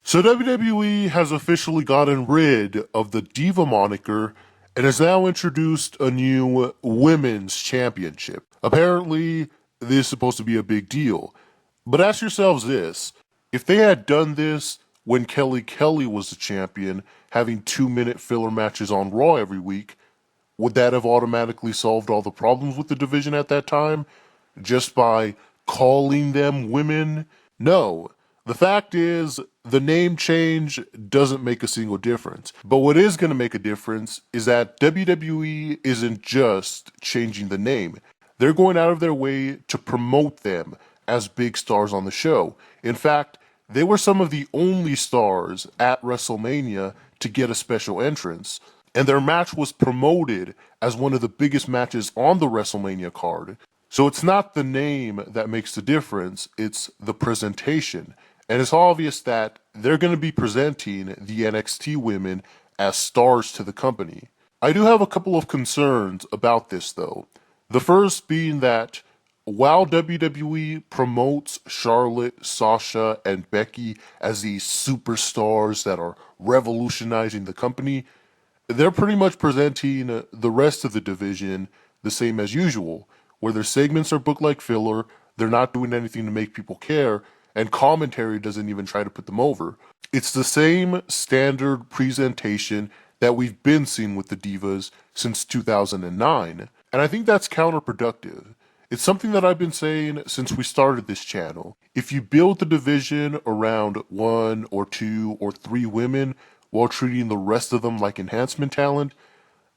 So WWE has officially gotten rid of the Diva moniker and has now introduced a new women's championship. Apparently, this is supposed to be a big deal. But ask yourselves this, if they had done this when Kelly was the champion, having 2-minute filler matches on Raw every week, would that have automatically solved all the problems with the division at that time? Just by calling them women? No. The fact is, the name change doesn't make a single difference. But what is going to make a difference is that WWE isn't just changing the name. They're going out of their way to promote them as big stars on the show. In fact, they were some of the only stars at WrestleMania to get a special entrance. And their match was promoted as one of the biggest matches on the WrestleMania card. So it's not the name that makes the difference, it's the presentation. And it's obvious that they're going to be presenting the NXT women as stars to the company. I do have a couple of concerns about this though. The first being that while WWE promotes Charlotte, Sasha, and Becky as these superstars that are revolutionizing the company, they're pretty much presenting the rest of the division the same as usual, where their segments are booked like filler, they're not doing anything to make people care, and commentary doesn't even try to put them over. It's the same standard presentation that we've been seeing with the Divas since 2009, and I think that's counterproductive. It's something that I've been saying since we started this channel. If you build the division around 1 or 2 or 3 women while treating the rest of them like enhancement talent,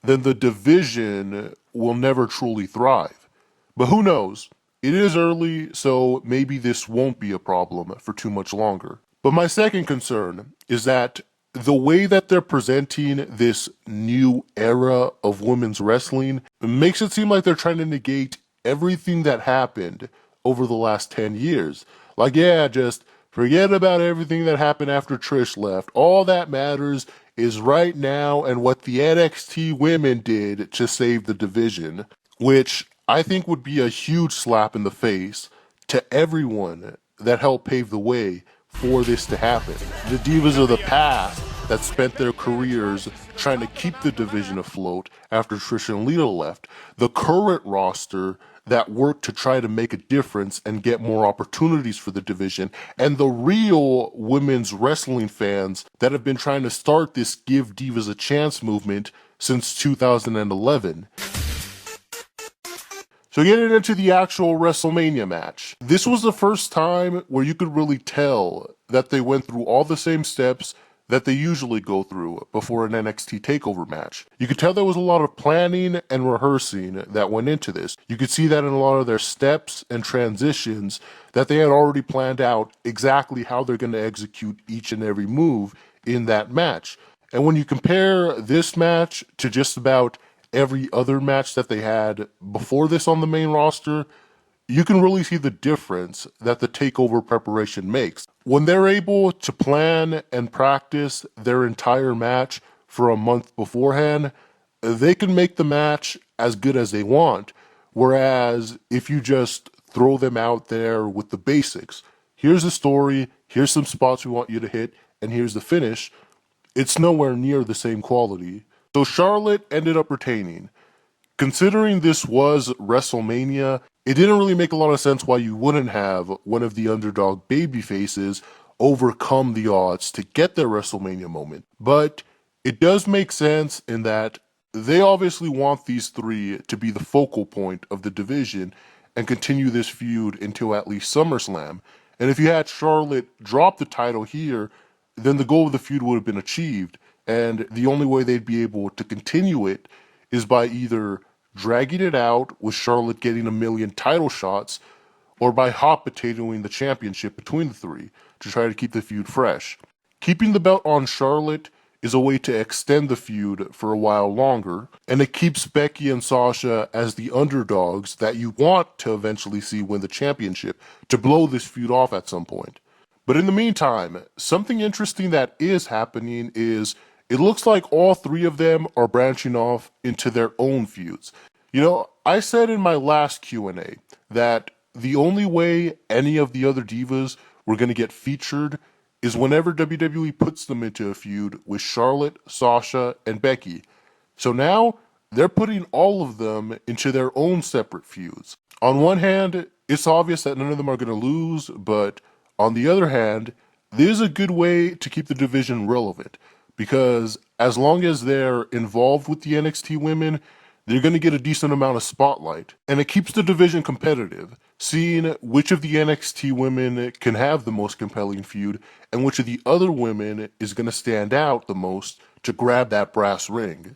then the division will never truly thrive. But who knows? It is early, so maybe this won't be a problem for too much longer. But my second concern is that the way that they're presenting this new era of women's wrestling makes it seem like they're trying to negate everything that happened over the last 10 years. Like, yeah, just forget about everything that happened after Trish left. All that matters is right now and what the NXT women did to save the division, which I think would be a huge slap in the face to everyone that helped pave the way for this to happen. The Divas of the past that spent their careers trying to keep the division afloat after Trish and Lita left. The current roster that worked to try to make a difference and get more opportunities for the division. And the real women's wrestling fans that have been trying to start this Give Divas a Chance movement since 2011. So getting into the actual WrestleMania match. This was the first time where you could really tell that they went through all the same steps that they usually go through before an NXT TakeOver match. You could tell there was a lot of planning and rehearsing that went into this. You could see that in a lot of their steps and transitions that they had already planned out exactly how they're going to execute each and every move in that match. And when you compare this match to just about every other match that they had before this on the main roster, you can really see the difference that the TakeOver preparation makes. When they're able to plan and practice their entire match for a month beforehand, they can make the match as good as they want. Whereas if you just throw them out there with the basics, here's the story, here's some spots we want you to hit, and here's the finish, it's nowhere near the same quality. So Charlotte ended up retaining. Considering this was WrestleMania, it didn't really make a lot of sense why you wouldn't have one of the underdog baby faces overcome the odds to get their WrestleMania moment. But it does make sense in that they obviously want these three to be the focal point of the division and continue this feud until at least SummerSlam. And if you had Charlotte drop the title here, then the goal of the feud would have been achieved. And the only way they'd be able to continue it is by either dragging it out with Charlotte getting a million title shots, or by hot potatoing the championship between the three to try to keep the feud fresh. Keeping the belt on Charlotte is a way to extend the feud for a while longer, and it keeps Becky and Sasha as the underdogs that you want to eventually see win the championship to blow this feud off at some point. But in the meantime, something interesting that is happening is it looks like all three of them are branching off into their own feuds. You know, I said in my last Q&A that the only way any of the other divas were going to get featured is whenever WWE puts them into a feud with Charlotte, Sasha, and Becky. So now they're putting all of them into their own separate feuds. On one hand, it's obvious that none of them are going to lose, but on the other hand, this is a good way to keep the division relevant, because as long as they're involved with the NXT women, they're going to get a decent amount of spotlight, and it keeps the division competitive, seeing which of the NXT women can have the most compelling feud and which of the other women is going to stand out the most to grab that brass ring.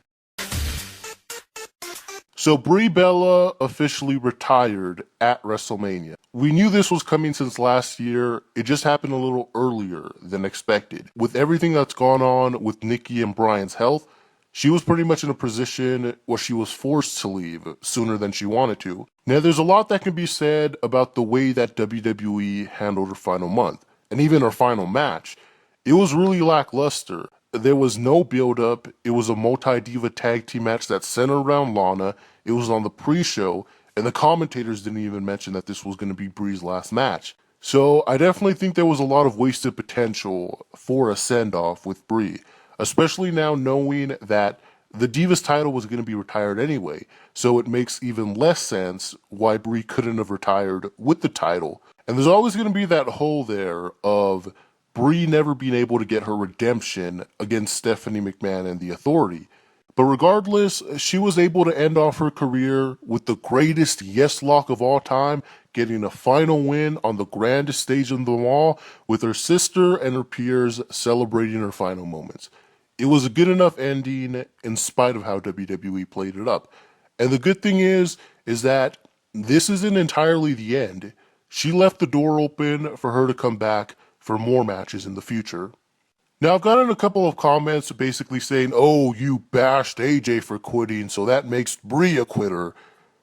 So Brie Bella officially retired at WrestleMania. We knew this was coming since last year, it just happened a little earlier than expected. With everything that's gone on with Nikki and Bryan's health, she was pretty much in a position where she was forced to leave sooner than she wanted to. Now there's a lot that can be said about the way that WWE handled her final month, and even her final match. It was really lackluster. There was no build-up, it was a multi-diva tag team match that centered around Lana, it was on the pre-show, and the commentators didn't even mention that this was going to be Brie's last match. So I definitely think there was a lot of wasted potential for a send-off with Brie, especially now knowing that the Divas title was going to be retired anyway, so it makes even less sense why Brie couldn't have retired with the title. And there's always going to be that hole there of Brie never being able to get her redemption against Stephanie McMahon and the Authority. But regardless, she was able to end off her career with the greatest yes lock of all time, getting a final win on the grandest stage of them all, with her sister and her peers celebrating her final moments. It was a good enough ending in spite of how WWE played it up. And the good thing is that this isn't entirely the end. She left the door open for her to come back for more matches in the future. Now, I've gotten a couple of comments basically saying, oh, you bashed AJ for quitting, so that makes Brie a quitter.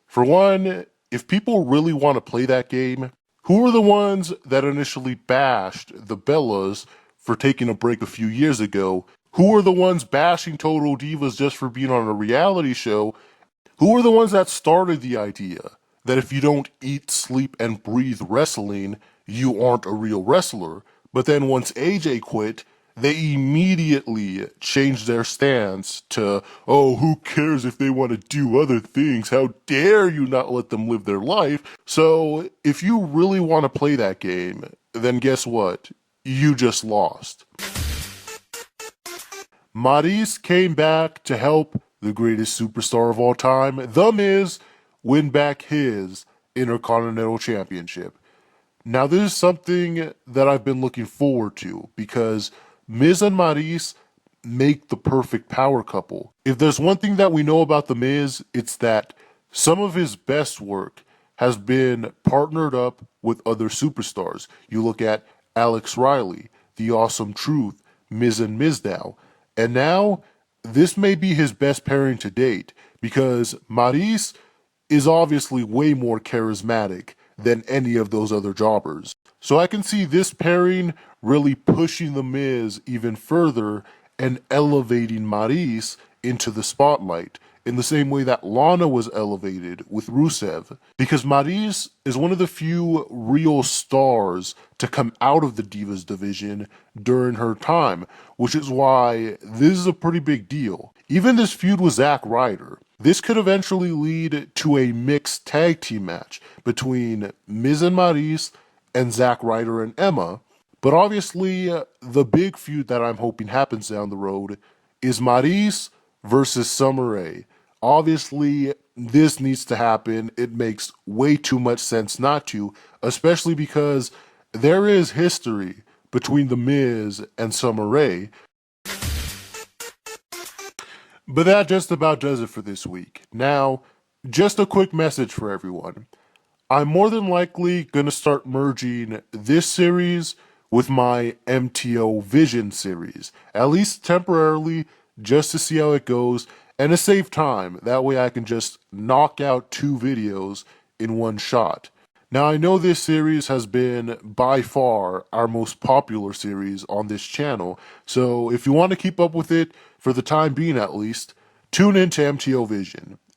For one, if people really want to play that game, who are the ones that initially bashed the Bellas for taking a break a few years ago? Who are the ones bashing Total Divas just for being on a reality show? Who are the ones that started the idea that if you don't eat, sleep, and breathe wrestling, you aren't a real wrestler? But then once AJ quit, they immediately changed their stance to, oh, who cares if they want to do other things? How dare you not let them live their life? So if you really want to play that game, then guess what? You just lost. Maryse came back to help the greatest superstar of all time, The Miz, win back his Intercontinental Championship. Now, this is something that I've been looking forward to because Miz and Maryse make the perfect power couple. If there's one thing that we know about The Miz, it's that some of his best work has been partnered up with other superstars. You look at Alex Riley, The Awesome Truth, Miz and Mizdow. And now, this may be his best pairing to date because Maryse is obviously way more charismatic than any of those other jobbers. So I can see this pairing really pushing The Miz even further and elevating Maryse into the spotlight in the same way that Lana was elevated with Rusev. Because Maryse is one of the few real stars to come out of the Divas division during her time, which is why this is a pretty big deal. Even this feud with Zack Ryder, this could eventually lead to a mixed tag team match between Miz and Maryse and Zack Ryder and Emma. But obviously, the big feud that I'm hoping happens down the road is Maryse versus Summer Rae. Obviously, this needs to happen. It makes way too much sense not to, especially because there is history between The Miz and Summer Rae. But that just about does it for this week. Now, just a quick message for everyone. I'm more than likely going to start merging this series with my MTO Vision series, at least temporarily, just to see how it goes, and to save time. That way I can just knock out 2 videos in one shot. Now, I know this series has been by far our most popular series on this channel, so if you want to keep up with it, for the time being at least, tune in to MTO Vision.